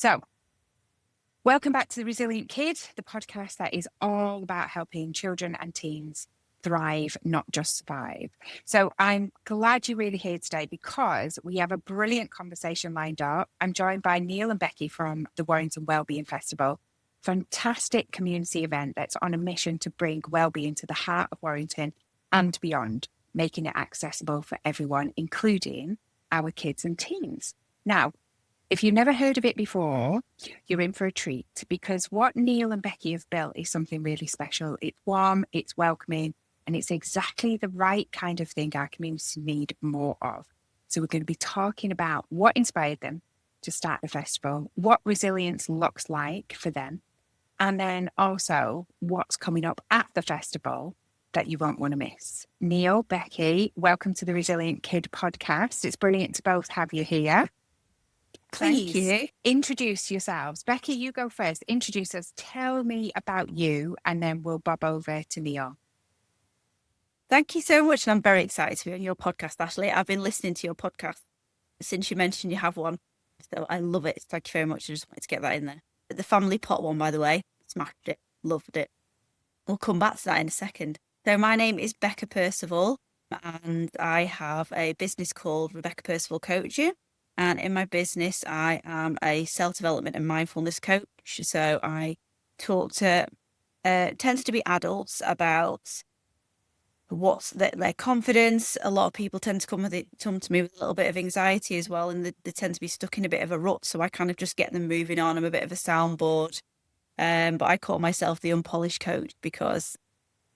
So, welcome back to The Resilient Kid, the podcast that is all about helping children and teens thrive, not just survive. So I'm glad you're really here today because we have a brilliant conversation lined up. I'm joined by Neil and Becky from the Warrington Wellbeing Festival, fantastic community event that's on a mission to bring wellbeing to the heart of Warrington and beyond, making it accessible for everyone, including our kids and teens. Now, if you've never heard of it before, you're in for a treat because what Neil and Becky have built is something really special. It's warm, it's welcoming, and it's exactly the right kind of thing our community need more of. So we're going to be talking about what inspired them to start the festival, what resilience looks like for them, and then also what's coming up at the festival that you won't want to miss. Neil, Becky, welcome to the Resilient Kid podcast. It's brilliant to both have you here. Please introduce yourselves. Becky, you go first. Introduce us. Tell me about you, and then we'll bob over to Neil. Thank you so much. And I'm very excited to be on your podcast, Ashley. I've been listening to your podcast since you mentioned you have one. So I love it. Thank you very much. I just wanted to get that in there. The family pot one, by the way, smashed it. Loved it. We'll come back to that in a second. So my name is Becca Percival, and I have a business called Becky Percival Coaching. And in my business, I am a self-development and mindfulness coach. So I talk to, tends to be adults about what's their confidence. A lot of people tend to come to me with a little bit of anxiety as well, and they tend to be stuck in a bit of a rut. So I kind of just get them moving on. I'm a bit of a soundboard, but I call myself the unpolished coach because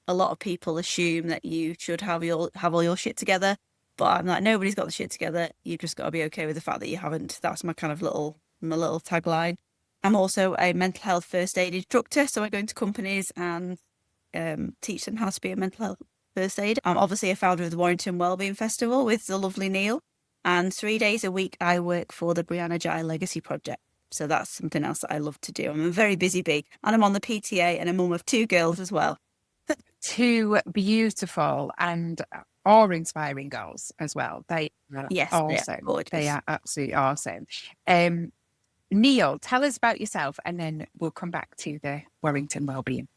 a lot of people assume that you should have all your shit together. But I'm like, nobody's got the shit together. You've just got to be okay with the fact that you haven't. That's my kind of little tagline. I'm also a mental health first aid instructor, so I go into companies and teach them how to be a mental health first aid. I'm obviously a founder of the Warrington Wellbeing Festival with the lovely Neil, and 3 days a week I work for the Brianna Jai Legacy Project. So that's something else that I love to do. I'm a very busy bee, and I'm on the PTA and a mum of 2 girls as well. 2 beautiful and awe-inspiring girls as well. They are awesome. They are absolutely awesome. Neil, tell us about yourself, and then we'll come back to the Warrington Wellbeing.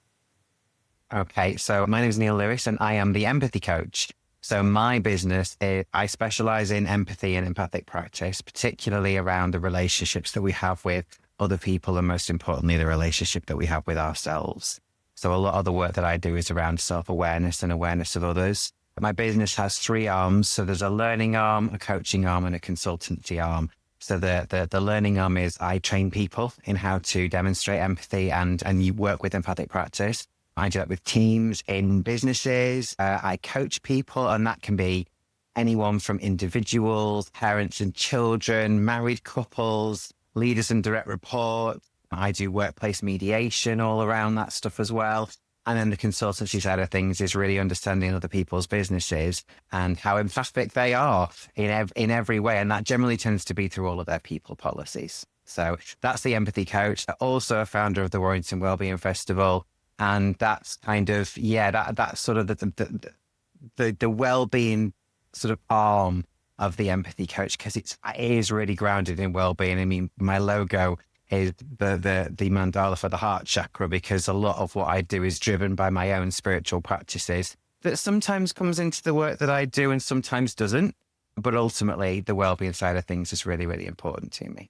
Okay, so my name is Neil Lewis and I am the empathy coach. So my business, I specialize in empathy and empathic practice, particularly around the relationships that we have with other people and most importantly, the relationship that we have with ourselves. So a lot of the work that I do is around self-awareness and awareness of others. My business has 3 arms. So there's a learning arm, a coaching arm and a consultancy arm. So the learning arm is I train people in how to demonstrate empathy and you work with empathic practice. I do that with teams in businesses. I coach people, and that can be anyone from individuals, parents and children, married couples, leaders and direct reports. I do workplace mediation all around that stuff as well. And then the consultancy side of things is really understanding other people's businesses and how empathic they are in every way. And that generally tends to be through all of their people policies. So that's the empathy coach. Also a founder of the Warrington Wellbeing Festival. And that's kind of, that's sort of the well-being sort of arm of the empathy coach, because it is really grounded in well-being. I mean, my logo is the mandala for the heart chakra, because a lot of what I do is driven by my own spiritual practices that sometimes comes into the work that I do and sometimes doesn't. But ultimately, the well-being side of things is really, really important to me.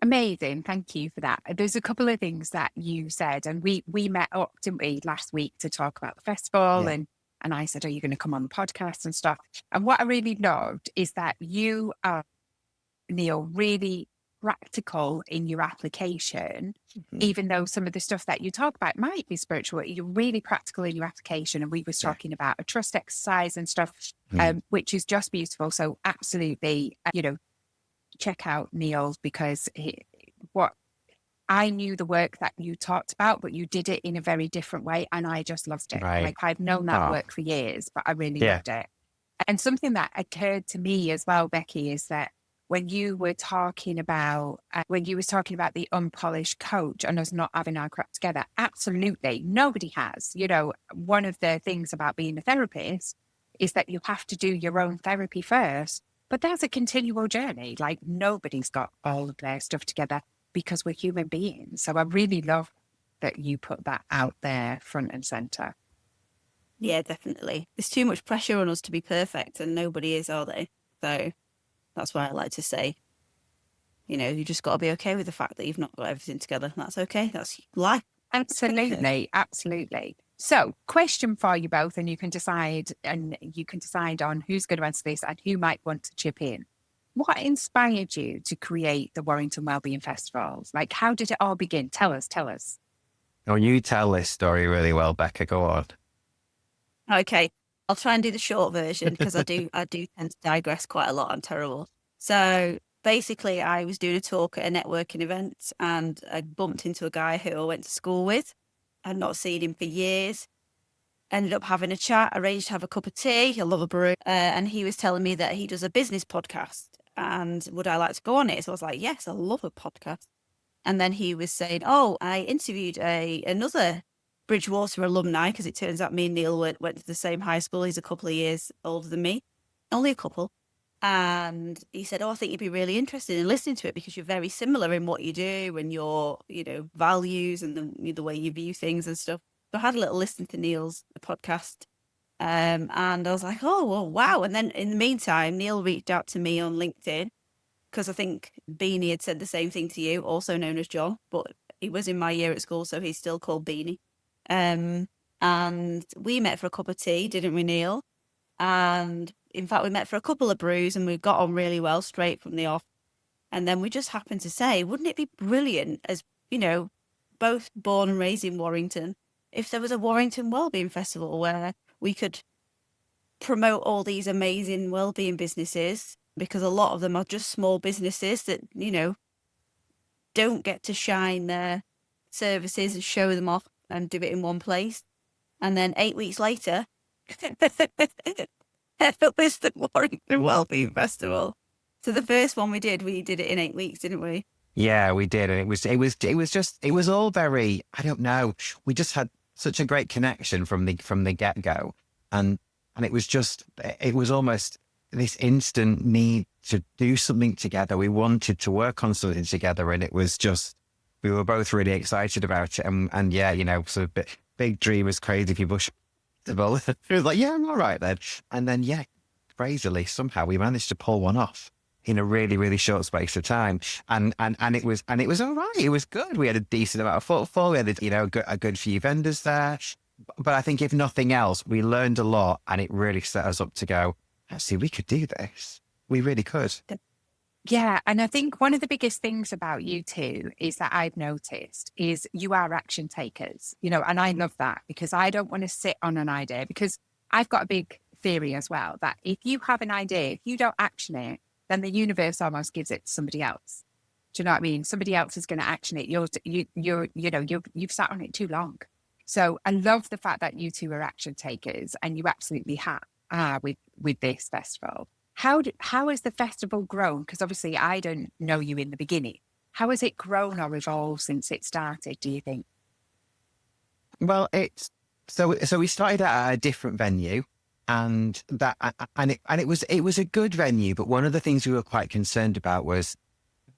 Amazing. Thank you for that. There's a couple of things that you said, and we met up, didn't we, last week to talk about the festival, and I said, are you going to come on the podcast and stuff? And what I really loved is that you are, Neil, really practical in your application, even though some of the stuff that you talk about might be spiritual. You're really practical in your application. And we were talking about a trust exercise and stuff, which is just beautiful. So absolutely, check out Neil's, because I knew the work that you talked about, but you did it in a very different way. And I just loved it. Right. Like, I've known that work for years, but I really loved it. And something that occurred to me as well, Becky, is that when you were talking about, the unpolished coach and us not having our crap together, absolutely, nobody has. One of the things about being a therapist is that you have to do your own therapy first. But that's a continual journey. Like nobody's got all of their stuff together because we're human beings. So I really love that you put that out there front and center. Yeah, definitely. There's too much pressure on us to be perfect, and nobody is, are they? So that's why I like to say, you just got to be okay with the fact that you've not got everything together. That's okay. That's life. Absolutely. Absolutely. So question for you both, and you can decide on who's going to answer this and who might want to chip in. What inspired you to create the Warrington Wellbeing Festival? Like, how did it all begin? Tell us. Oh, you tell this story really well, Becca. Go on. Okay, I'll try and do the short version because I do tend to digress quite a lot. I'm terrible. So basically, I was doing a talk at a networking event, and I bumped into a guy who I went to school with. I'd not seen him for years. Ended up having a chat, arranged to have a cup of tea. I love a brew. And he was telling me that he does a business podcast, and would I like to go on it? So I was like, yes, I love a podcast. And then he was saying, oh, I interviewed another Bridgewater alumni, because it turns out me and Neil went to the same high school. He's a couple of years older than me, only a couple. And he said, oh, I think you'd be really interested in listening to it because you're very similar in what you do and your, values and the way you view things and stuff. So I had a little listen to Neil's podcast. And I was like, oh, well, wow. And then in the meantime, Neil reached out to me on LinkedIn because I think Beanie had said the same thing to you, also known as John, but he was in my year at school, so he's still called Beanie. And we met for a cup of tea, didn't we, Neil? And in fact, we met for a couple of brews and we got on really well straight from the off. And then we just happened to say, wouldn't it be brilliant, as both born and raised in Warrington, if there was a Warrington Wellbeing Festival where we could promote all these amazing wellbeing businesses, because a lot of them are just small businesses that, don't get to shine their services and show them off and do it in one place. And then 8 weeks later, it was the Warrington Wellbeing Festival. So the first one we did it in 8 weeks, didn't we? Yeah, we did. And it was all very, I don't know. We just had such a great connection from the get-go. And it was almost this instant need to do something together. We wanted to work on something together, and it was just, we were both really excited about it. And yeah, sort of big dreamers, crazy people. It was like, yeah, I'm all right then. And then, yeah, crazily, somehow we managed to pull one off in a really, really short space of time. And it was all right. It was good. We had a decent amount of footfall. We had, a good few vendors there. But I think if nothing else, we learned a lot, and it really set us up to go, actually, we could do this. We really could. Yeah. And I think one of the biggest things about you two is that I've noticed is you are action takers, and I love that because I don't want to sit on an idea, because I've got a big theory as well that if you have an idea, if you don't action it, then the universe almost gives it to somebody else. Do you know what I mean? Somebody else is going to action it. You've sat on it too long. So I love the fact that you two are action takers, and you absolutely are with this festival. How has the festival grown? Because obviously I don't know you in the beginning. How has it grown or evolved since it started, do you think? Well, so we started at a different venue, and it was a good venue. But one of the things we were quite concerned about was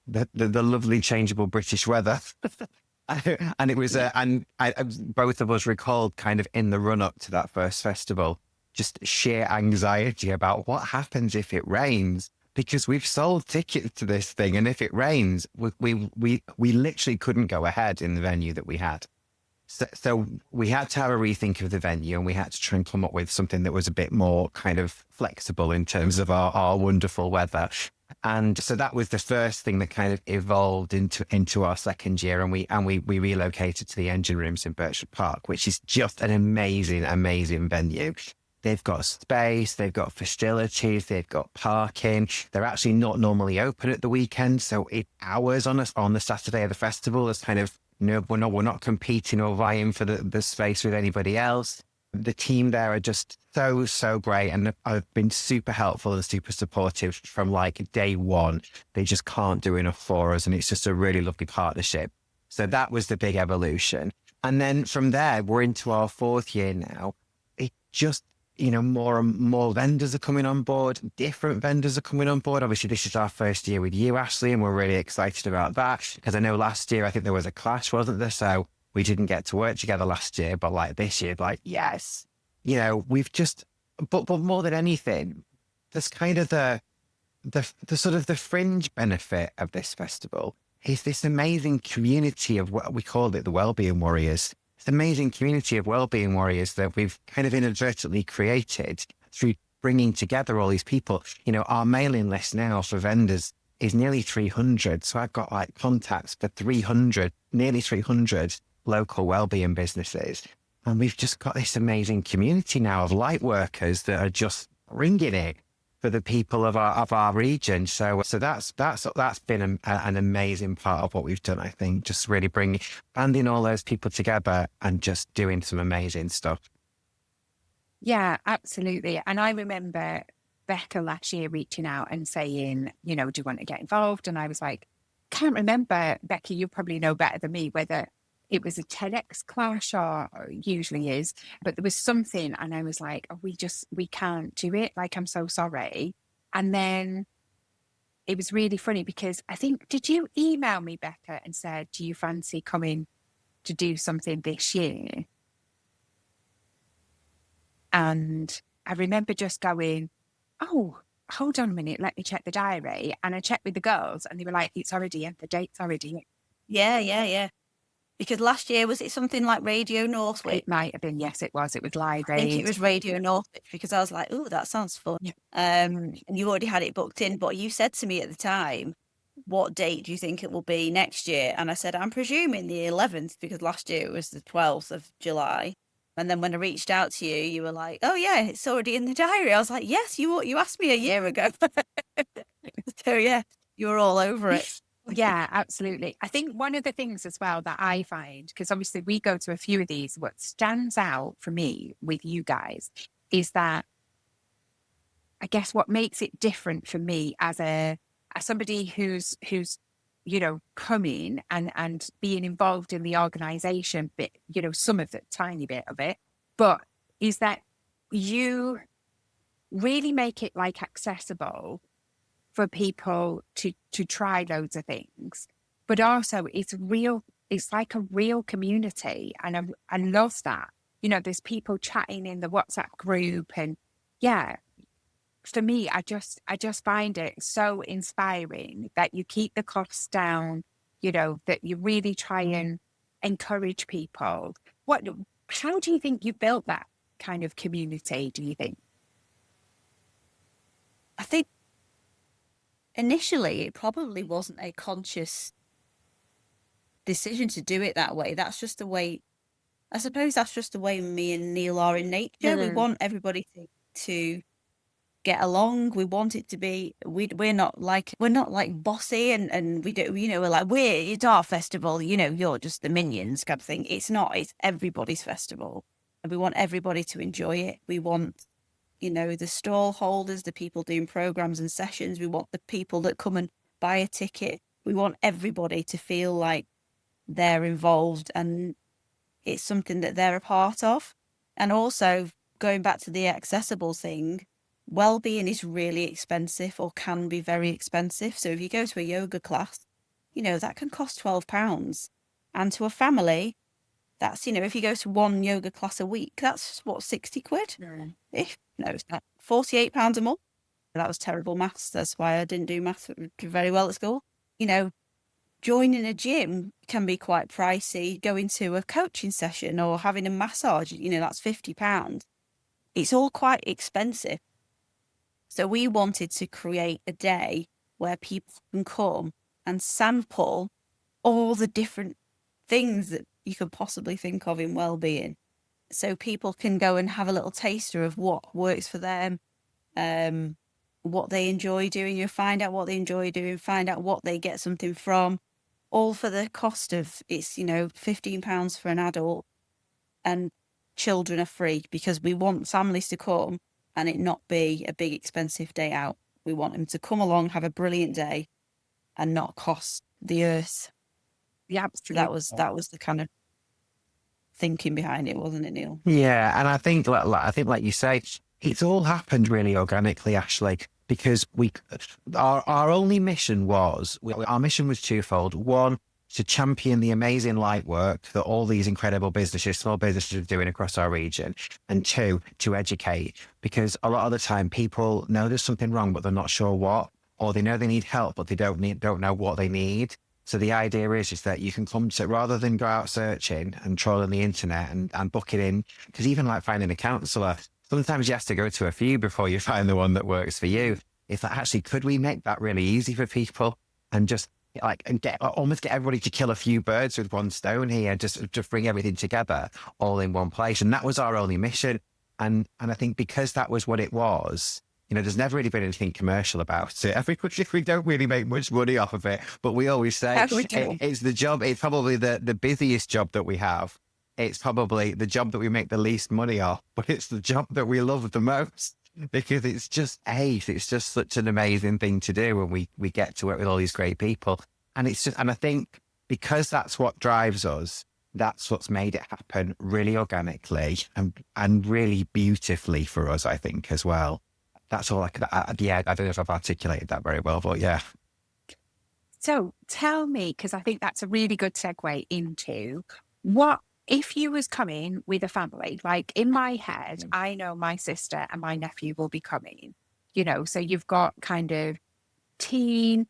the lovely changeable British weather. And it was, both of us recalled kind of in the run up to that first festival, just sheer anxiety about what happens if it rains, because we've sold tickets to this thing. And if it rains, we literally couldn't go ahead in the venue that we had. So we had to have a rethink of the venue, and we had to try and come up with something that was a bit more kind of flexible in terms of our wonderful weather. And so that was the first thing that kind of evolved into our second year. And we relocated to the engine rooms in Birchwood Park, which is just an amazing, amazing venue. They've got space, they've got facilities, they've got parking. They're actually not normally open at the weekend. So hours on the Saturday of the festival is kind of, we're not competing or vying for the space with anybody else. The team there are just so great, and I've been super helpful and super supportive from like day one. They just can't do enough for us, and it's just a really lovely partnership. So that was the big evolution. And then from there, we're into our fourth year now. more and more vendors are coming on board. Different vendors are coming on board. Obviously, this is our first year with you, Ashley, and we're really excited about that because I know last year, I think there was a clash, wasn't there? So we didn't get to work together last year, but like this year, like, yes, we've just, but more than anything, there's kind of the sort of the fringe benefit of this festival is this amazing community of what we call it, the Wellbeing Warriors. It's an amazing community of Wellbeing Warriors that we've kind of inadvertently created through bringing together all these people. Our mailing list now for vendors is nearly 300. So I've got like contacts for nearly 300 local wellbeing businesses. And we've just got this amazing community now of light workers that are just bringing it for the people of our region. So that's been an amazing part of what we've done, I think, just really banding all those people together and just doing some amazing stuff. Yeah, absolutely. And I remember Becca last year reaching out and saying, do you want to get involved? And I was like, can't remember, Becky, you probably know better than me, whether it was a TEDx clash or usually is, but there was something and I was like, oh, we can't do it. Like, I'm so sorry. And then it was really funny because I think, did you email me, Becca, and said, do you fancy coming to do something this year? And I remember just going, oh, hold on a minute, let me check the diary. And I checked with the girls and they were like, it's already in, the date's already in. Yeah. Because last year, was it something like Radio Northwich? It might have been, yes, it was. It was live. I think it was Radio Northwich because I was like, oh, that sounds fun. Yeah. And you already had it booked in, but you said to me at the time, what date do you think it will be next year? And I said, I'm presuming the 11th because last year it was the 12th of July. And then when I reached out to you, you were like, oh yeah, it's already in the diary. I was like, yes, you asked me a year ago. So yeah, you were all over it. Yeah, absolutely. I think one of the things as well that I find, because obviously we go to a few of these, what stands out for me with you guys is that I guess what makes it different for me as somebody who's coming and being involved in the organization, but some of the tiny bit of it, but is that you really make it like accessible for people to try loads of things, but also it's like a real community. And I love that, there's people chatting in the WhatsApp group and yeah, for me, I just find it so inspiring that you keep the costs down, that you really try and encourage people. How do you think you built that kind of community, do you think? I think initially, it probably wasn't a conscious decision to do it that way. That's just the way, I suppose that's just the way me and Neil are in nature. Mm. We want everybody to get along. We want it to be, we're not like bossy and we do, we're like, it's our festival, you're just the minions kind of thing. It's not, it's everybody's festival. And we want everybody to enjoy it. We want the stall holders, the people doing programs and sessions. We want the people that come and buy a ticket. We want everybody to feel like they're involved and it's something that they're a part of. And also going back to the accessible thing, wellbeing is really expensive or can be very expensive. So if you go to a yoga class, that can cost £12. And to a family, that's, if you go to one yoga class a week, that's what, 60 quid? No, it's not. £48 a month. That was terrible maths. That's why I didn't do maths very well at school. Joining a gym can be quite pricey. Going to a coaching session or having a massage, that's £50. It's all quite expensive. So we wanted to create a day where people can come and sample all the different things that you could possibly think of in wellbeing. So people can go and have a little taster of what works for them, what they enjoy doing. You find out what they enjoy doing, find out what they get something from, all for the cost of, it's, £15 for an adult, and children are free because we want families to come and it not be a big expensive day out. We want them to come along, have a brilliant day and not cost the earth. Yeah, absolutely. That was the kind of thinking behind it, wasn't it, Neil? Yeah, and I think like you say, It's all happened really organically, Ashley, because our only mission was, our mission was twofold. One, to champion the amazing light work that all these incredible businesses, small businesses are doing across our region. And two, to educate, because a lot of the time people know there's something wrong, but they're not sure what, or they know they need help, but they don't know what they need. So the idea is that you can come to, rather than go out searching and trolling the internet and book it in, because even like finding a counsellor, sometimes you have to go to a few before you find the one that works for you. It's like, actually, could we make that really easy for people and just almost get everybody to kill a few birds with one stone here, just bring everything together all in one place. And that was our only mission. And I think because that was what it was, there's never really been anything commercial about it. We don't really make much money off of it, but we always say it's the job. It's probably the busiest job that we have. It's probably the job that we make the least money off, but it's the job that we love the most because it's just ace. It's just such an amazing thing to do when we get to work with all these great people. And I think because that's what drives us, that's what's made it happen really organically and really beautifully for us, I think, as well. That's all I could, I don't know if I've articulated that very well, but yeah. So tell me, because I think that's a really good segue into what, if you was coming with a family, like in my head, I know my sister and my nephew will be coming, so you've got kind of teen,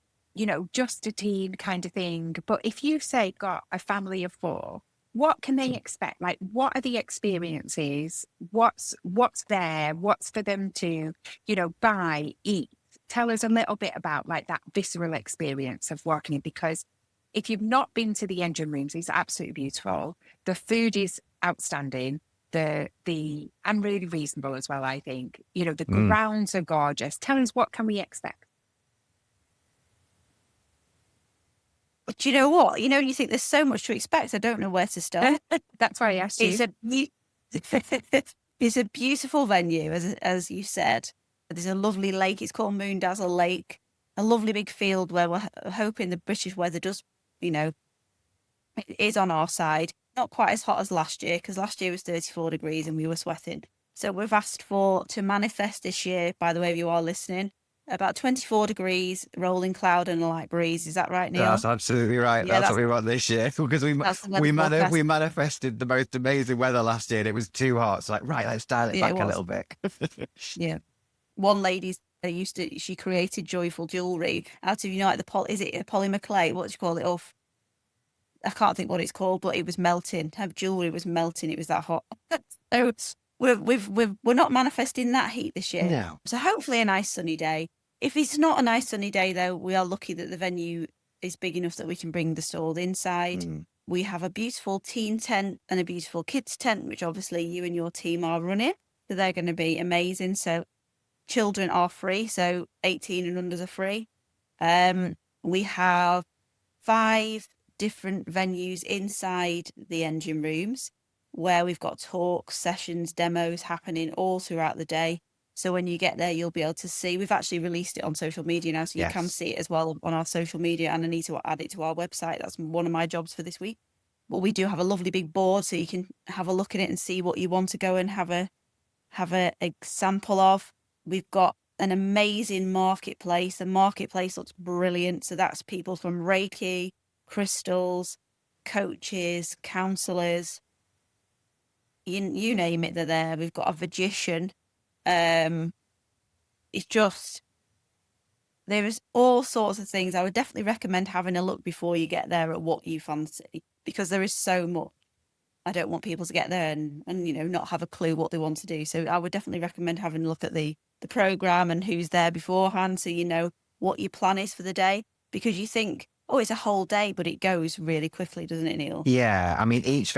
just a teen kind of thing. But if you say got a family of 4, what can they expect? Like, what are the experiences? What's there? What's for them to, buy, eat? Tell us a little bit about like that visceral experience of working in, because if you've not been to the engine rooms, it's absolutely beautiful. The food is outstanding. And really reasonable as well, I think. The grounds are gorgeous. Tell us, what can we expect? Do you know what? You think there's so much to expect. I don't know where to start. That's why I asked you. It's a beautiful venue, as you said. There's a lovely lake. It's called Moondazzle Lake. A lovely big field where we're hoping the British weather does, it is on our side. Not quite as hot as last year, because last year was 34 degrees and we were sweating. So we've asked to manifest this year, by the way, if you are listening, about 24 degrees, rolling cloud and a light breeze. Is that right, Neil? That's absolutely right. Yeah, that's what we want this year, because we manifested the most amazing weather last year and it was too hot. So let's dial it back a little bit. Yeah. One lady she created joyful jewellery out of, is it a polymer clay? What do you call it? I can't think what it's called, but it was melting. Her jewellery was melting. It was that hot. So we're not manifesting that heat this year. No. So hopefully a nice sunny day. If it's not a nice sunny day, though, we are lucky that the venue is big enough that we can bring the stall inside. We have a beautiful teen tent and a beautiful kids tent, which obviously you and your team are running. So they're going to be amazing. So children are free. So 18 and unders are free. We have 5 different venues inside the engine rooms where we've got talks, sessions, demos happening all throughout the day. So when you get there, you'll be able to see. We've actually released it on social media now, so you can see it as well on our social media, and I need to add it to our website. That's one of my jobs for this week. But we do have a lovely big board, so you can have a look at it and see what you want to go and have a example of. We've got an amazing marketplace. The marketplace looks brilliant. So that's people from Reiki, crystals, coaches, counsellors, you name it, they're there. We've got a magician. It's just, there is all sorts of things. I would definitely recommend having a look before you get there at what you fancy, because there is so much. I don't want people to get there and not have a clue what they want to do. So I would definitely recommend having a look at the program and who's there beforehand, so you know what your plan is for the day, because you think, oh, it's a whole day, but it goes really quickly, doesn't it, Neil? Yeah, I mean, each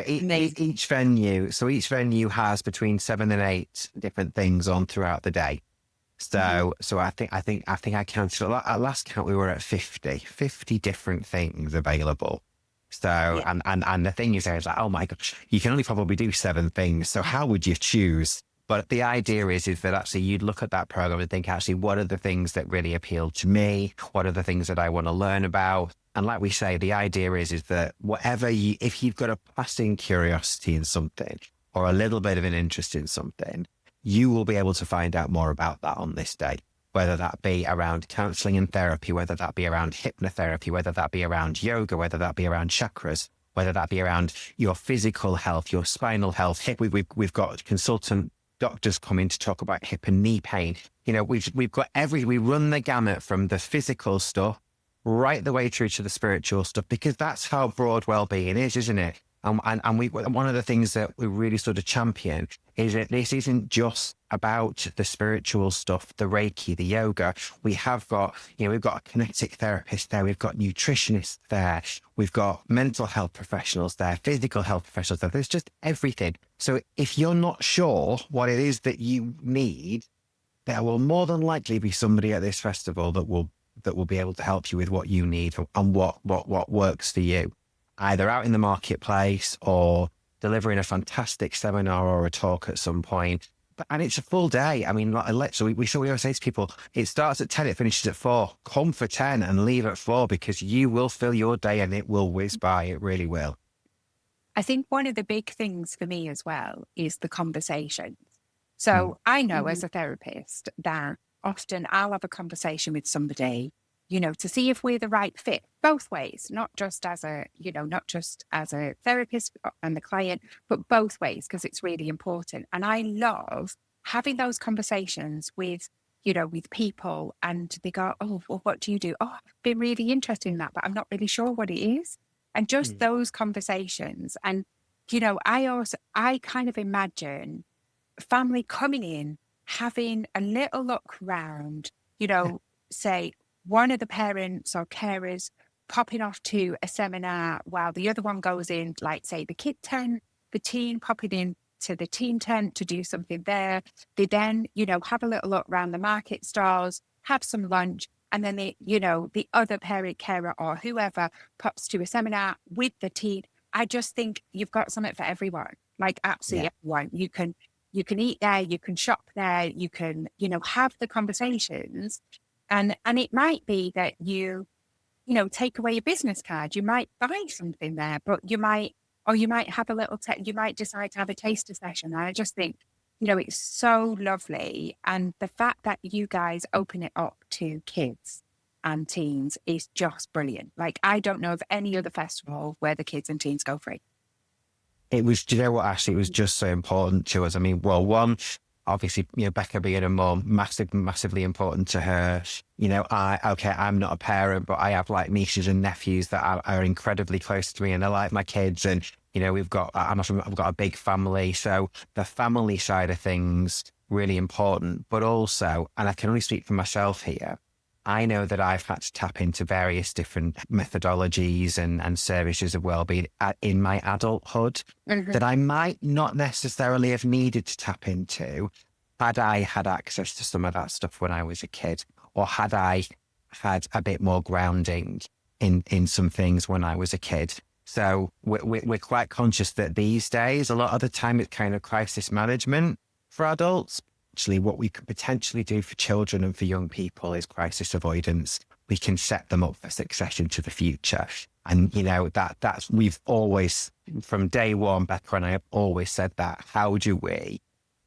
venue, so each venue has between 7 and 8 different things on throughout the day. So I think I counted at last count we were at 50 different things available. So and the thing is, there is like, oh my gosh, you can only probably do 7 things. So how would you choose? But the idea is that actually you'd look at that program and think, actually, what are the things that really appeal to me? What are the things that I want to learn about? And like we say, the idea is that if you've got a passing curiosity in something or a little bit of an interest in something, you will be able to find out more about that on this day, whether that be around counseling and therapy, whether that be around hypnotherapy, whether that be around yoga, whether that be around chakras, whether that be around your physical health, your spinal health. We've got consultant doctors coming to talk about hip and knee pain. We've got we run the gamut from the physical stuff right the way through to the spiritual stuff, because that's how broad well-being is, isn't it? And one of the things that we really sort of champion is that this isn't just about the spiritual stuff, the Reiki, the yoga. We've got a kinetic therapist there. We've got nutritionists there. We've got mental health professionals there, physical health professionals there. There's just everything. So if you're not sure what it is that you need, there will more than likely be somebody at this festival that will be able to help you with what you need and what works for you, either out in the marketplace or delivering a fantastic seminar or a talk at some point. And it's a full day. I mean, so we always say to people, it starts at 10, it finishes at 4. Come for 10 and leave at 4, because you will fill your day and it will whiz by. It really will. I think one of the big things for me as well is the conversations. So I know as a therapist that often I'll have a conversation with somebody, to see if we're the right fit both ways, not just as a therapist and the client, but both ways, because it's really important. And I love having those conversations with people, and they go, oh, well, what do you do? Oh, I've been really interested in that, but I'm not really sure what it is. And just those conversations. And, I kind of imagine family coming in, having a little look round, say one of the parents or carers popping off to a seminar while the other one goes in, like say the kid tent, the teen popping in to the teen tent to do something there. They then, have a little look around the market stalls, have some lunch, and then the other parent, carer or whoever pops to a seminar with the teen. I just think you've got something for everyone, like absolutely everyone. You can eat there, you can shop there, you can, have the conversations. And it might be that you take away your business card. You might buy something there, but you might have a little, you might decide to have a taster session. And I just think, it's so lovely. And the fact that you guys open it up to kids and teens is just brilliant. Like, I don't know of any other festival where the kids and teens go free. It was, do you know what, Ashley, it was just so important to us. I mean, well, one, obviously, Becca being a mum, massively important to her. I'm not a parent, but I have like nieces and nephews that are incredibly close to me, and they're like my kids. And, I've got a big family. So the family side of things, really important, but also, and I can only speak for myself here, I know that I've had to tap into various different methodologies and services of wellbeing in my adulthood that I might not necessarily have needed to tap into had I had access to some of that stuff when I was a kid, or had I had a bit more grounding in some things when I was a kid. So we're quite conscious that these days, a lot of the time, it's kind of crisis management for adults. Actually, what we could potentially do for children and for young people is crisis avoidance. We can set them up for success into the future. And, that's, we've always, from day one, Becca and I have always said that. How do we,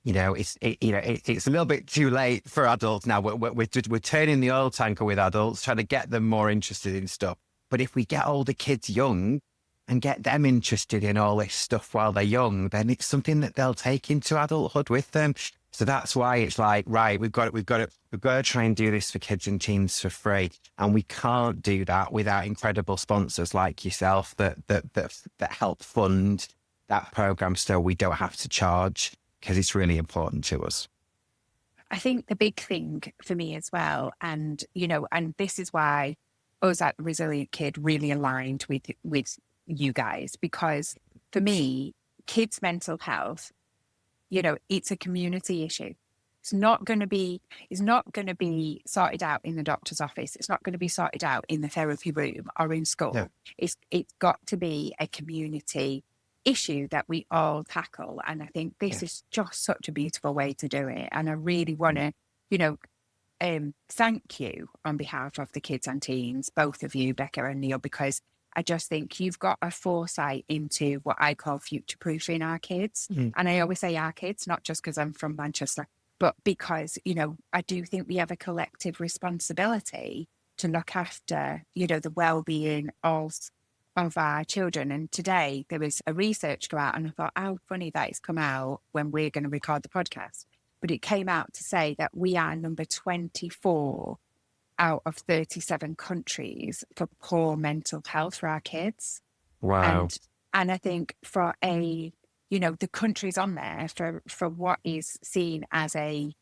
it's a little bit too late for adults now. We're turning the oil tanker with adults, trying to get them more interested in stuff. But if we get older kids young and get them interested in all this stuff while they're young, then it's something that they'll take into adulthood with them. So that's why it's like, right, we've got to try and do this for kids and teens for free. And we can't do that without incredible sponsors like yourself that help fund that program, so we don't have to charge, because it's really important to us. I think the big thing for me as well, and this is why us at the Resilient Kid really aligned with you guys, because for me, kids' mental health, it's a community issue. It's not going to be sorted out in the doctor's office. It's not going to be sorted out in the therapy room or in school. No. It's got to be a community issue that we all tackle. And I think this is just such a beautiful way to do it. And I really want to, thank you on behalf of the kids and teens, both of you, Becca and Neil, because I just think you've got a foresight into what I call future-proofing our kids. And I always say our kids, not just because I'm from Manchester, but because, you know, I do think we have a collective responsibility to look after, you know, the well-being of our children. And today there was a research go out, and I thought, how funny that it's come out when we're going to record the podcast. But it came out to say that we are number 24 out of 37 countries for poor mental health for our kids. Wow. And I think for a, you know, the countries on there for what is seen as a,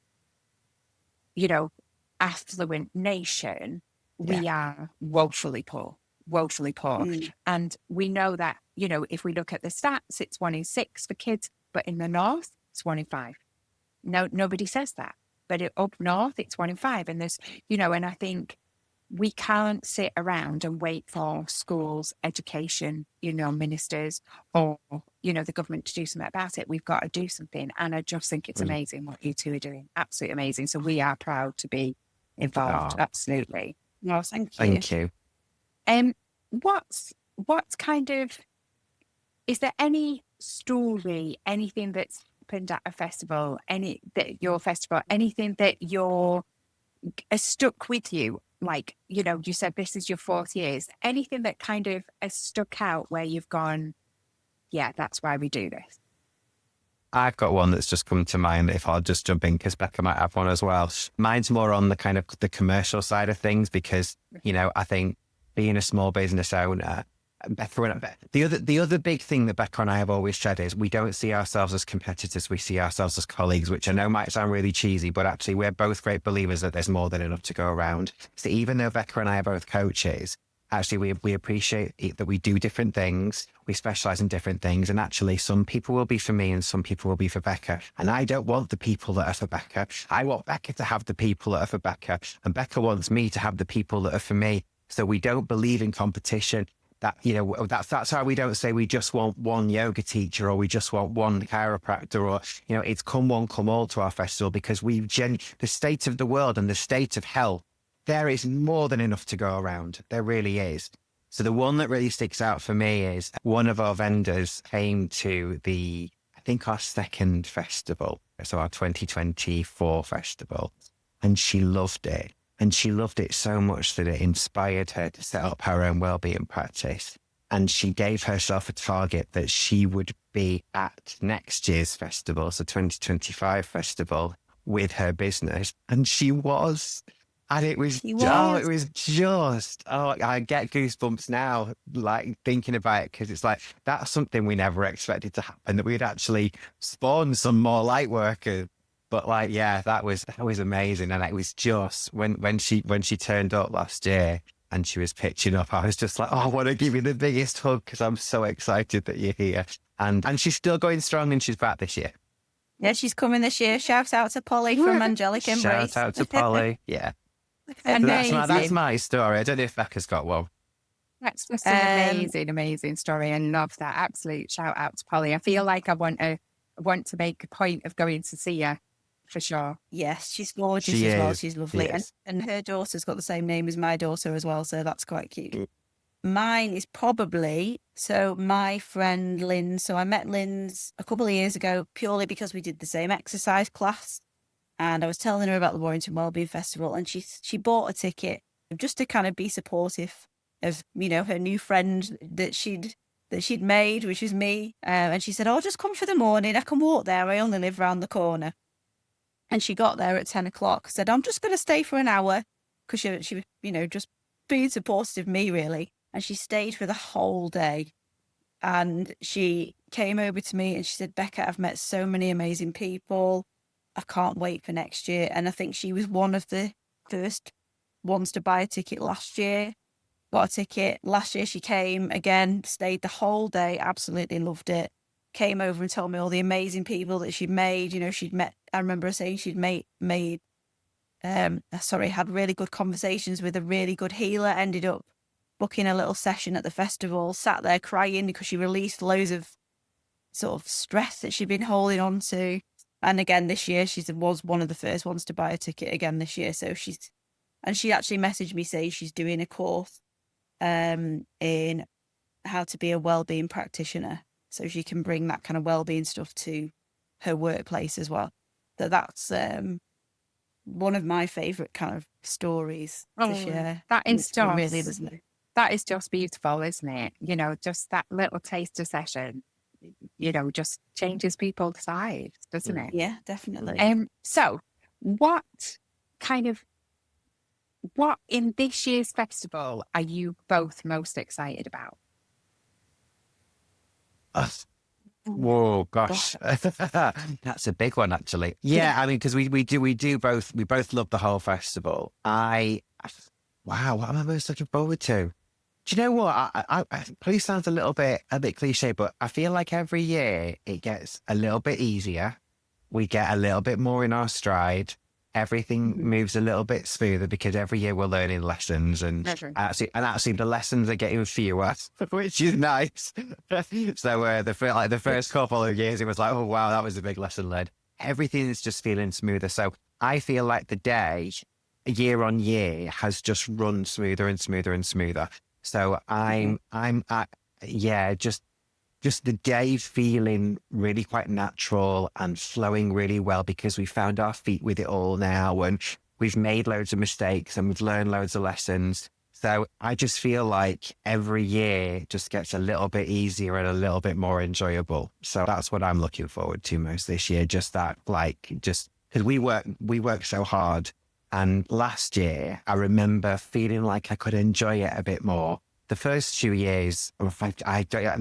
you know, affluent nation, we are woefully poor. And we know that, you know, if we look at the stats, it's 1 in 6 for kids, but in the north, it's 1 in 5. No, nobody says that. But up north, it's 1 in 5. And there's, you know, and I think we can't sit around and wait for schools, education, you know, ministers or, you know, the government to do something about it. We've got to do something. And I just think it's amazing what you two are doing. Absolutely amazing. So we are proud to be involved. Absolutely. No, thank you. Thank you. What's kind of, is there any story, anything that's happened at a festival, your festival, anything that has stuck with you? Like, you know, you said this is your 4th year. Is there anything that kind of has stuck out where you've gone, yeah, that's why we do this? I've got one that's just come to mind, if I'll just jump in, because Becca might have one as well. Mine's more on the kind of the commercial side of things, because, you know, I think being a small business owner, the other big thing that Becca and I have always said is we don't see ourselves as competitors, we see ourselves as colleagues, which I know might sound really cheesy, but actually we're both great believers that there's more than enough to go around. So even though Becca and I are both coaches, actually we appreciate that we do different things, we specialize in different things, and actually some people will be for me and some people will be for Becca. And I don't want the people that are for Becca. I want Becca to have the people that are for Becca, and Becca wants me to have the people that are for me. So we don't believe in competition. That, you know, that's how we don't say we just want one yoga teacher or we just want one chiropractor, or, you know, it's come one, come all to our festival, because the state of the world and the state of health, there is more than enough to go around. There really is. So the one that really sticks out for me is one of our vendors came to I think our 2nd festival, so our 2024 festival, and she loved it. And she loved it so much that it inspired her to set up her own wellbeing practice. And she gave herself a target that she would be at next year's festival, so 2025 festival, with her business. And she was. And it was just, I get goosebumps now, like thinking about it, because it's like, that's something we never expected to happen, that we'd actually spawn some more light workers. But like, yeah, that was amazing. And it was just when she turned up last year and she was pitching up, I was just like, oh, I want to give you the biggest hug because I'm so excited that you're here. And she's still going strong and she's back this year. Yeah, she's coming this year. Shout out to Polly from Angelic Embrace. Shout out to Polly. Yeah. That's my story. I don't know if Becca's got one. That's just an amazing story. I love that. Absolute shout out to Polly. I feel like I want to make a point of going to see her. For sure. Yes, she's gorgeous as well. She's lovely. And her daughter's got the same name as my daughter as well, so that's quite cute. Mine is probably, so my friend Lynn, so I met Lynn's a couple of years ago purely because we did the same exercise class, and I was telling her about the Warrington Wellbeing Festival, and she bought a ticket just to kind of be supportive of, you know, her new friend that she'd made, which is me. And she said, oh, just come for the morning. I can walk there. I only live round the corner. And she got there at 10 o'clock, said, I'm just going to stay for an hour, because she was, you know, just being supportive of me, really. And she stayed for the whole day. And she came over to me and she said, Becca, I've met so many amazing people. I can't wait for next year. And I think she was one of the first ones to buy a ticket last year. Got a ticket. Last year she came again, stayed the whole day, absolutely loved it. Came over and told me all the amazing people that she'd made. You know, she'd met, I remember her saying she'd had really good conversations with a really good healer, ended up booking a little session at the festival, sat there crying because she released loads of sort of stress that she'd been holding on to. And again, this year, she was one of the first ones to buy a ticket again this year. So she actually messaged me saying she's doing a course in how to be a wellbeing practitioner. So she can bring that kind of wellbeing stuff to her workplace as well. That's one of my favourite kind of stories to share. That is It really is. That is just beautiful, isn't it? You know, just that little taster session, you know, just changes people's lives, doesn't it? Yeah, definitely. So what in this year's festival are you both most excited about? Whoa, gosh, that's a big one, actually. Yeah, I mean, because we both love the whole festival. Wow, what am I most looking forward to? Do you know what? I probably sounds a bit cliche, but I feel like every year it gets a little bit easier. We get a little bit more in our stride. Everything moves a little bit smoother because every year we're learning lessons, and actually the lessons are getting fewer, which is nice. So the first couple of years, it was like, oh wow, that was a big lesson learned. Everything is just feeling smoother. So I feel like the day, year on year, has just run smoother and smoother and smoother. So just the day feeling really quite natural and flowing really well because we found our feet with it all now, and we've made loads of mistakes and we've learned loads of lessons. So I just feel like every year just gets a little bit easier and a little bit more enjoyable. So that's what I'm looking forward to most this year. Just that, just because we work so hard. And last year, I remember feeling like I could enjoy it a bit more. The first few years, I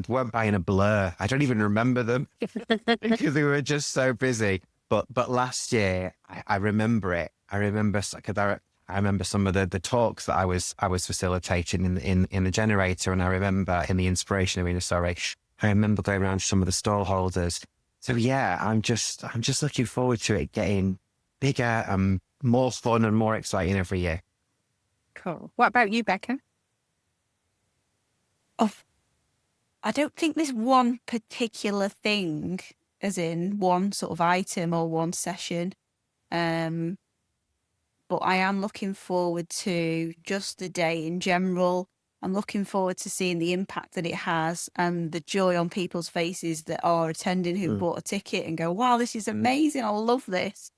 weren't buying a blur. I don't even remember them because we were just so busy. But last year, I remember it. I remember some of the talks that I was facilitating in the generator, and I remember in the inspiration arena. Sorry, I remember going around to some of the stall holders. So yeah, I'm just looking forward to it getting bigger and more fun and more exciting every year. Cool. What about you, Becca? Oh, I don't think there's one particular thing, as in one sort of item or one session. But I am looking forward to just the day in general. I'm looking forward to seeing the impact that it has and the joy on people's faces that are attending who bought a ticket and go, wow, this is amazing. I love this.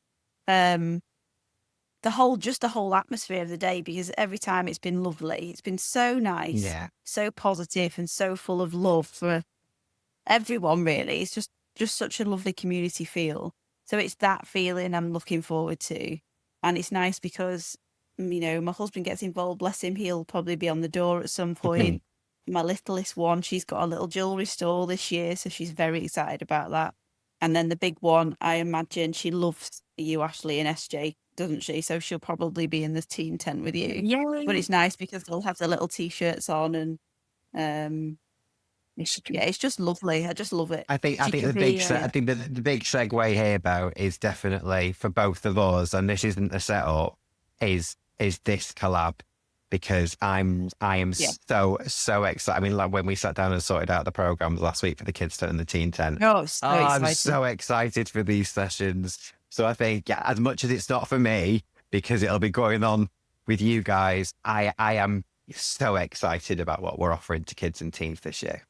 The whole atmosphere of the day, because every time it's been lovely. It's been so nice, so positive and so full of love for everyone, really. It's just such a lovely community feel. So it's that feeling I'm looking forward to. And it's nice because, you know, my husband gets involved, bless him, he'll probably be on the door at some point. My littlest one, she's got a little jewellery store this year, so she's very excited about that. And then the big one, I imagine she loves you, Ashley, and SJ, doesn't she? So she'll probably be in the teen tent with you. Yeah. But it's nice because they'll have the little T-shirts on, and it's just lovely. I just love it. I think the big segue here, though, is definitely for both of us, and this isn't a setup, is this collab, because I am so excited. I mean, like when we sat down and sorted out the programs last week for the kids tent and the teen tent. I'm so excited for these sessions. So I think, as much as it's not for me, because it'll be going on with you guys, I am so excited about what we're offering to kids and teens this year.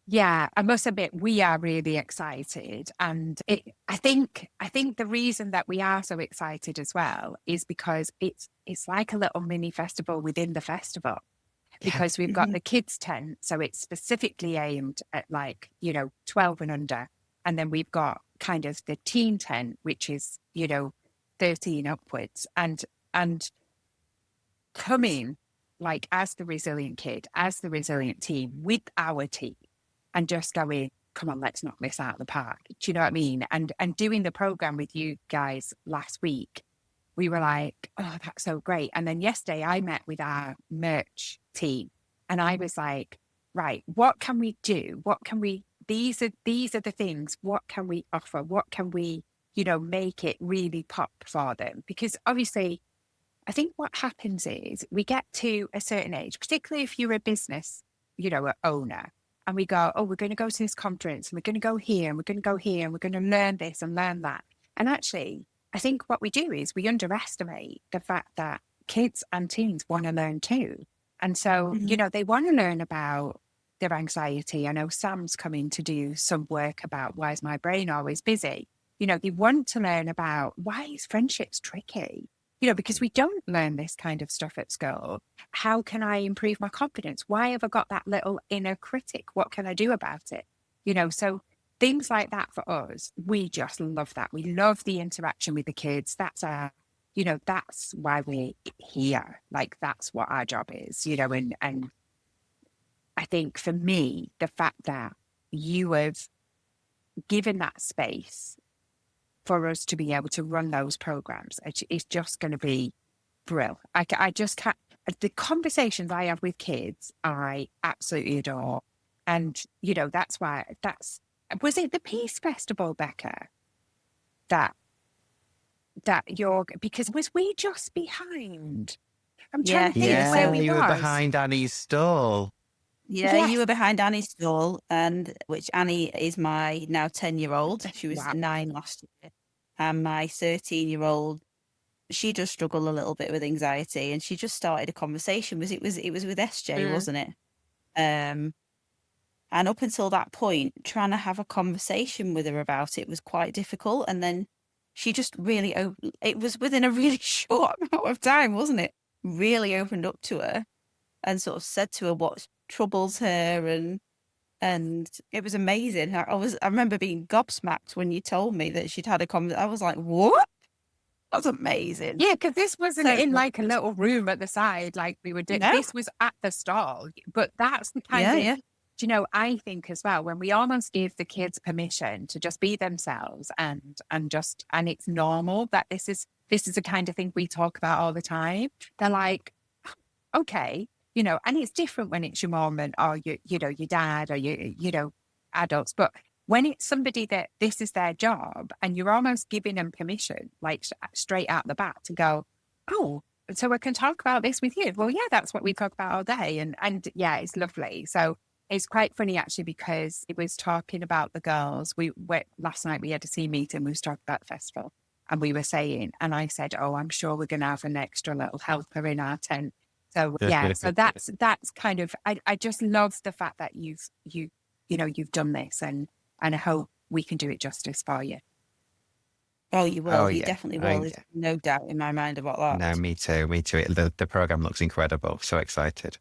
Yeah, I must admit, we are really excited. And I think the reason that we are so excited as well is because it's like a little mini festival within the festival. Because we've got the kids tent, so it's specifically aimed at 12 and under. And then we've got kind of the teen tent, which is, 13 upwards. And coming as the resilient kid, as the resilient team with our team, and just going, come on, let's knock this out of the park. Do you know what I mean? And doing the program with you guys last week, we were like, oh, that's so great. And then yesterday I met with our merch team and I was like, right, what can we do? These are the things, what can we offer? What can we, make it really pop for them? Because obviously, I think what happens is we get to a certain age, particularly if you're a business, owner, and we go, oh, we're going to go to this conference and we're going to go here and we're going to go here and we're going to learn this and learn that. And actually, I think what we do is we underestimate the fact that kids and teens want to learn too. And so, they want to learn about their anxiety. I know Sam's coming to do some work about why is my brain always busy. They want to learn about why is friendships tricky, because we don't learn this kind of stuff at school. How can I improve my confidence? Why have I got that little inner critic? What can I do about it? So things like that for us, we just love that. We love the interaction with the kids. That's that's why we're here. Like, that's what our job is, and I think for me, the fact that you have given that space for us to be able to run those programs, it's just going to be brilliant. I just can't, the conversations I have with kids, I absolutely adore. And, was it the Peace Festival, Becca, that because was we just behind? I'm trying to think where we you was. were behind Annie's stall. Yeah, Yes. you were behind Annie's stall, which Annie is my now 10-year-old. She was Wow. 9 last year. And my 13-year-old, she does struggle a little bit with anxiety, and she just started a conversation. It was with SJ, wasn't it? And up until that point, trying to have a conversation with her about it was quite difficult. And then she just really, it was within a really short amount of time, wasn't it? Really opened up to her and sort of said to her what troubles her, and it was amazing. I remember being gobsmacked when you told me that she'd had a conversation. I was like, what? That's amazing. Yeah, because this wasn't in like a little room at the side like we were doing. No. This was at the stall. But that's the kind of, I think as well, when we almost give the kids permission to just be themselves and it's normal that this is the kind of thing we talk about all the time. They're like, okay, and it's different when it's your mom or your dad or your adults. But when it's somebody that this is their job and you're almost giving them permission, like straight out the bat to go, oh, so I can talk about this with you. Well, yeah, that's what we talk about all day. And yeah, it's lovely. So it's quite funny actually, because it was talking about the girls. Last night we had a team meeting. We was talking about the festival and we were saying, and I said, oh, I'm sure we're going to have an extra little helper in our tent. So yeah, so that's kind of, I just love the fact that you've done this, and I hope we can do it justice for you. Oh, you will. Oh, You yeah. definitely will. There's no doubt in my mind about that. No, me too. The program looks incredible. So excited.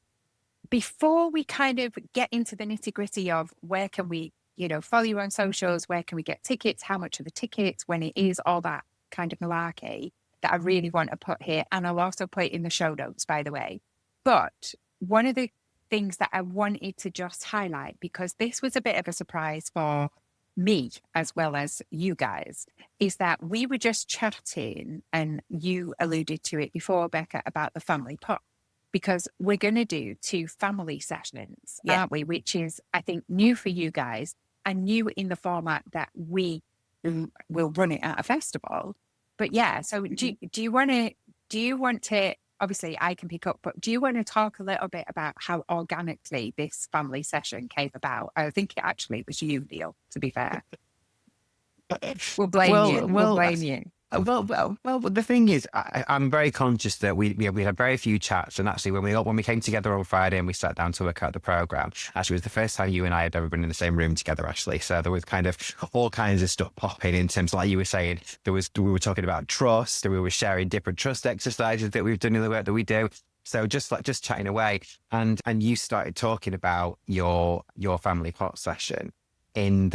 Before we kind of get into the nitty gritty of where can we, follow you on socials, where can we get tickets, how much are the tickets, when it is, all that kind of malarkey that I really want to put here. And I'll also put it in the show notes, by the way. But one of the things that I wanted to just highlight, because this was a bit of a surprise for me as well as you guys, is that we were just chatting, and you alluded to it before, Becca, about the family pot, because we're going to do 2 family sessions, aren't we? Which is, I think, new for you guys and new in the format that we will run it at a festival. But yeah, so do you want to, obviously I can pick up, but do you want to talk a little bit about how organically this family session came about? I think it actually was you, Neil, to be fair. We'll blame you. We'll blame you. Well, the thing is, I'm very conscious that we had very few chats, and actually when we came together on Friday and we sat down to work out the program, actually it was the first time you and I had ever been in the same room together, actually. So there was kind of all kinds of stuff popping in terms of, like you were saying, we were talking about trust, and we were sharing different trust exercises that we've done in the work that we do. So just chatting away, and you started talking about your family pot session in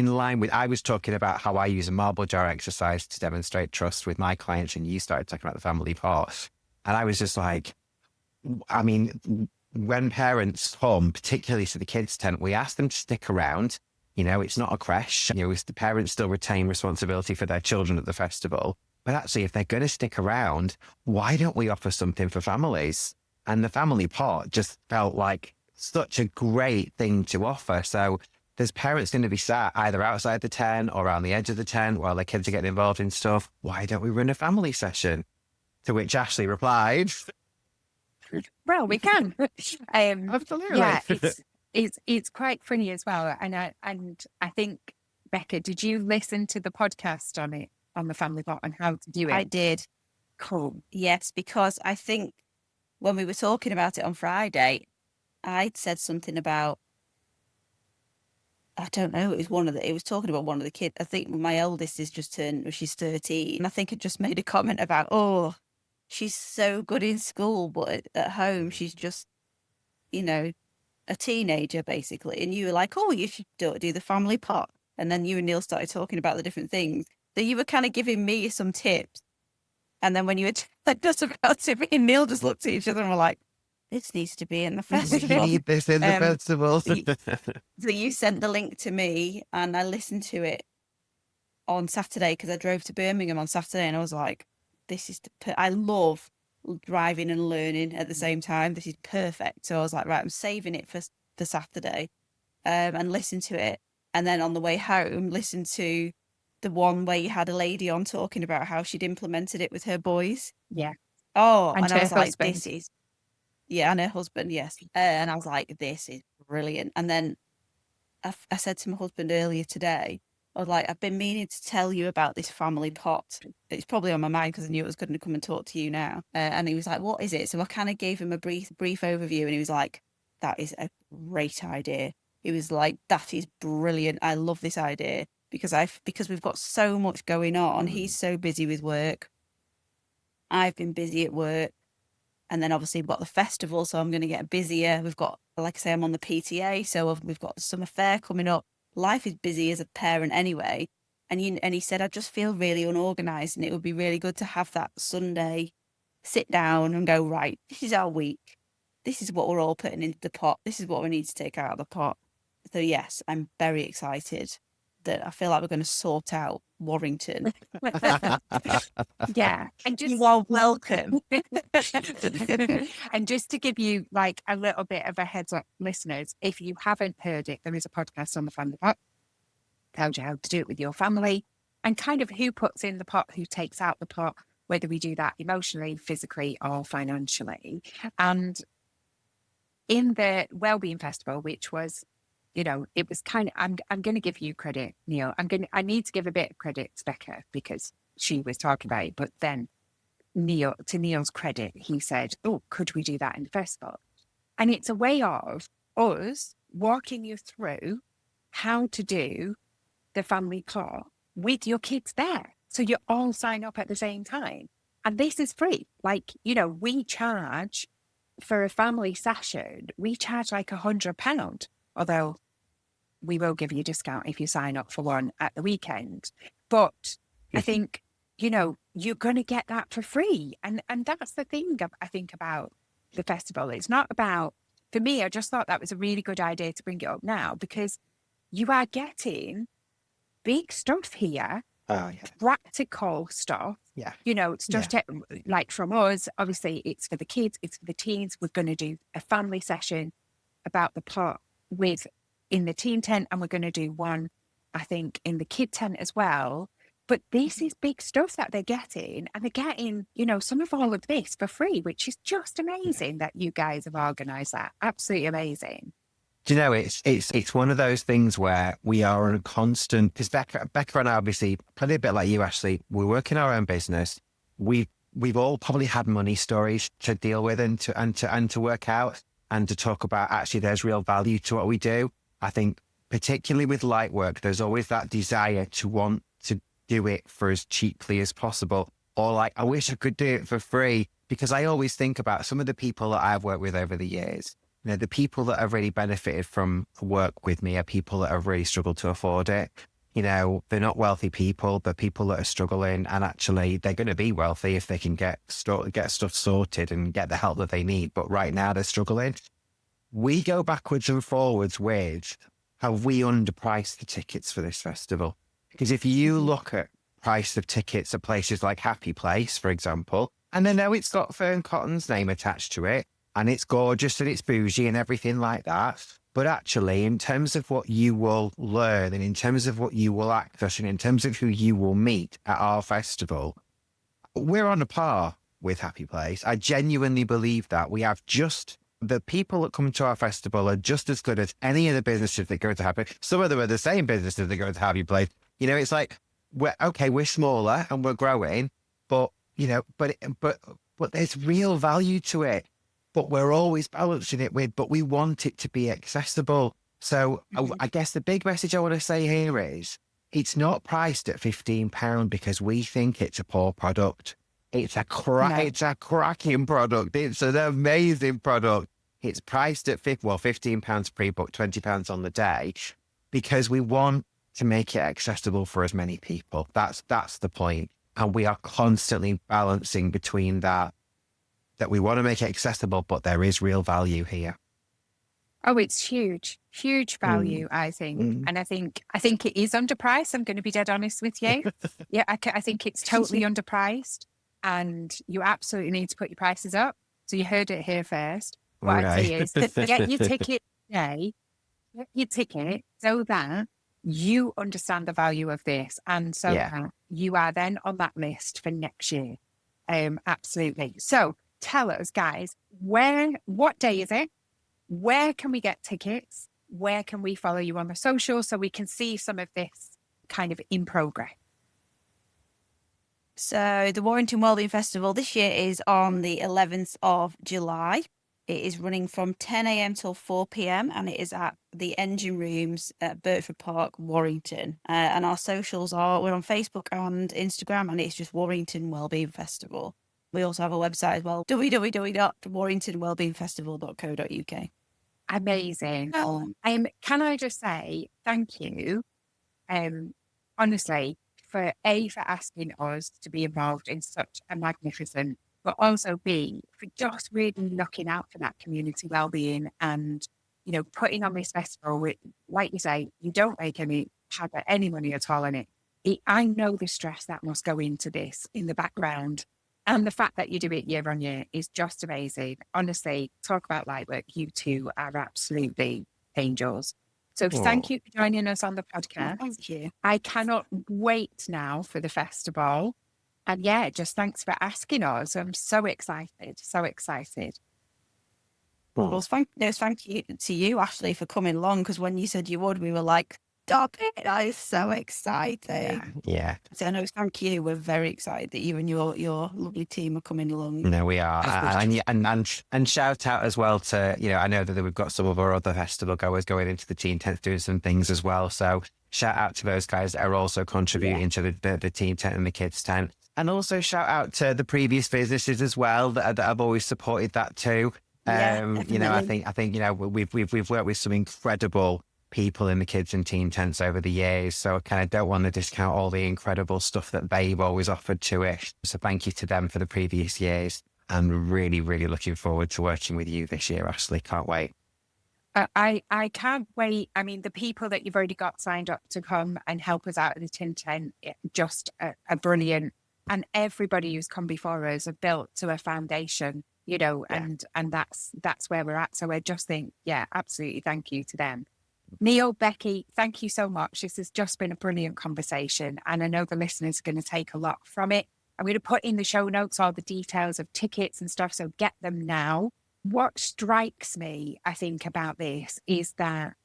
line with, I was talking about how I use a marble jar exercise to demonstrate trust with my clients, and you started talking about the family pot. And I was just like, I mean, when parents come, particularly to the kids' tent, we ask them to stick around. It's not a creche. The parents still retain responsibility for their children at the festival. But actually, if they're going to stick around, why don't we offer something for families? And the family pot just felt like such a great thing to offer. So there's parents going to be sat either outside the tent or around the edge of the tent while their kids are getting involved in stuff. Why don't we run a family session? To which Ashley replied, well, we can. Absolutely. Yeah, it's quite funny as well. And I think, Becca, did you listen to the podcast on the family pot and how to do it? I did. Cool. Yes, because I think when we were talking about it on Friday, I'd said something about, I don't know, it was talking about one of the kids. I think my eldest is just turned, she's 13. And I think it just made a comment about, oh, she's so good in school, but at home, she's just, a teenager basically. And you were like, oh, you should do the family pot. And then you and Neil started talking about the different things. So you were kind of giving me some tips. And then when you were telling us about it, me and Neil just looked at each other and were like, this needs to be in the festival. We need this in the festival. So you sent the link to me and I listened to it on Saturday because I drove to Birmingham on Saturday and I was like, I love driving and learning at the same time. This is perfect. So I was like, right, I'm saving it for Saturday and listen to it. And then on the way home, listen to the one where you had a lady on talking about how she'd implemented it with her boys. Yeah. Oh, and I was like, husband. this is, yeah, and her husband, yes. And I was like, this is brilliant. And then I said to my husband earlier today, I was like, I've been meaning to tell you about this family pot. It's probably on my mind because I knew it was going to come and talk to you now. And he was like, what is it? So I kind of gave him a brief overview and he was like, that is a great idea. He was like, that is brilliant. I love this idea because we've got so much going on. He's so busy with work. I've been busy at work. And then obviously we've got the festival, so I'm going to get busier. We've got, like I say, I'm on the PTA, so we've got the summer fair coming up. Life is busy as a parent anyway. And he said, I just feel really unorganized and it would be really good to have that Sunday sit down and go, right, this is our week. This is what we're all putting into the pot. This is what we need to take out of the pot. So yes, I'm very excited that I feel like we're going to sort out Warrington. Yeah. And just, you are welcome. and just to give you like a little bit of a heads up, listeners, if you haven't heard it, there is a podcast on the family pot. Tells you how to do it with your family and kind of who puts in the pot, who takes out the pot, whether we do that emotionally, physically, or financially. And in the Wellbeing Festival, which was, it was kind of, I'm going to give you credit, Neil. I need to give a bit of credit to Becca because she was talking about it. But then to Neil's credit, he said, oh, could we do that in the festival? And it's a way of us walking you through how to do the family pot with your kids there. So you all sign up at the same time. And this is free. Like, we charge for a family session, we charge like £100, although we will give you a discount if you sign up for one at the weekend. But I think, you're going to get that for free. And that's the thing I think about the festival. It's not about, for me, I just thought that was a really good idea to bring it up now because you are getting big stuff here. Oh, yeah. Practical stuff. Yeah. Stuff like from us, obviously it's for the kids, it's for the teens. We're going to do a family session about the pot in the teen tent, and we're going to do one, I think, in the kid tent as well. But this is big stuff that they're getting, and they're getting, some of all of this for free, which is just amazing that you guys have organised that. Absolutely amazing. Do you know, it's one of those things where we are on a constant, because Becca and I, obviously, probably a bit like you, Ashley, we're working our own business. We've all probably had money stories to deal with and to work out and to talk about. Actually, there's real value to what we do. I think particularly with light work, there's always that desire to want to do it for as cheaply as possible. Or like, I wish I could do it for free, because I always think about some of the people that I've worked with over the years. The people that have really benefited from work with me are people that have really struggled to afford it. They're not wealthy people, but people that are struggling, and actually they're going to be wealthy if they can get stuff sorted and get the help that they need. But right now they're struggling. We go backwards and forwards with how we underprice the tickets for this festival. Because if you look at price of tickets at places like Happy Place, for example, and I know it's got Fern Cotton's name attached to it, and it's gorgeous and it's bougie and everything like that. But actually, in terms of what you will learn and in terms of what you will access and in terms of who you will meet at our festival, we're on a par with Happy Place. I genuinely believe that. We have the people that come to our festival are just as good as any of the businesses that go to Happy. Some of them are the same businesses that go to Happy Place. It's like, we're smaller and we're growing, but, but there's real value to it. but we're always balancing it with, but we want it to be accessible. So I guess the big message I want to say here is it's not priced at £15 because we think it's a poor product. It's a it's a cracking product. It's an amazing product. It's priced at £15 pre-book, £20 on the day, because we want to make it accessible for as many people. That's the point. And we are constantly balancing between that we want to make it accessible, but there is real value here. Oh, it's huge value, I think. And I think it is underpriced. I'm going to be dead honest with you. Yeah, I think it's totally underpriced, and you absolutely need to put your prices up. So you heard it here first. What I'd say is get your ticket today, get your ticket so that you understand the value of this, and so that you are then on that list for next year. Absolutely. So tell us, guys, what day is it? Where can we get tickets? Where can we follow you on the social so we can see some of this kind of in progress? So the Warrington Wellbeing Festival this year is on the 11th of July. It is running from 10 a.m. till 4 p.m. and it is at the Engine Rooms at Birchford Park, Warrington. And our socials we're on Facebook and Instagram, and it's just Warrington Wellbeing Festival. We also have a website as well, www.warringtonwellbeingfestival.co.uk. Amazing. Can I just say thank you, honestly, for asking us to be involved in such a magnificent, but also B, for just really looking out for that community wellbeing and, putting on this festival with, like you say, you don't make any money at all in it. I know the stress that must go into this in the background. And the fact that you do it year on year is just amazing. Honestly, talk about light work. You two are absolutely angels. So thank you for joining us on the podcast. Thank you. I cannot wait now for the festival. And just thanks for asking us. I'm so excited. Well, thank you to you, Ashley, for coming along, because when you said you would, we were like, stop it. That is so exciting. Yeah. So no, thank you. We're very excited that you and your lovely team are coming along. No, we are. And shout out as well to, I know that we've got some of our other festival goers going into the teen tent doing some things as well. So shout out to those guys that are also contributing to the teen tent and the kids tent. And also shout out to the previous businesses as well that have always supported that too. I think we've worked with some incredible people in the kids and teen tents over the years. So I kind of don't want to discount all the incredible stuff that they've always offered to it. So thank you to them for the previous years, and really, really looking forward to working with you this year, Ashley. Can't wait. I can't wait. I mean, the people that you've already got signed up to come and help us out at the teen tent, just a brilliant. And everybody who's come before us have built to a foundation, and that's where we're at. So I just think, absolutely. Thank you to them. Neil, Becky, thank you so much. This has just been a brilliant conversation, and I know the listeners are going to take a lot from it. I'm going to put in the show notes all the details of tickets and stuff, so get them now. What strikes me, I think, about this is that,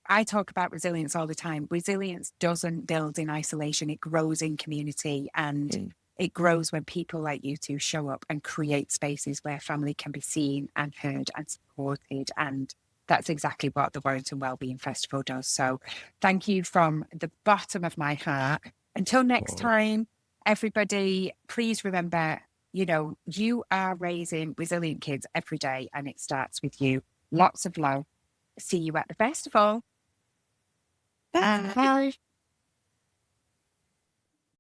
I talk about resilience all the time. Resilience doesn't build in isolation. It grows in community, and it grows when people like you two show up and create spaces where family can be seen and heard and supported. And that's exactly what the Warrington Wellbeing Festival does. So thank you from the bottom of my heart. Until next time, everybody, please remember, you are raising resilient kids every day, and it starts with you. Lots of love. See you at the festival. Bye.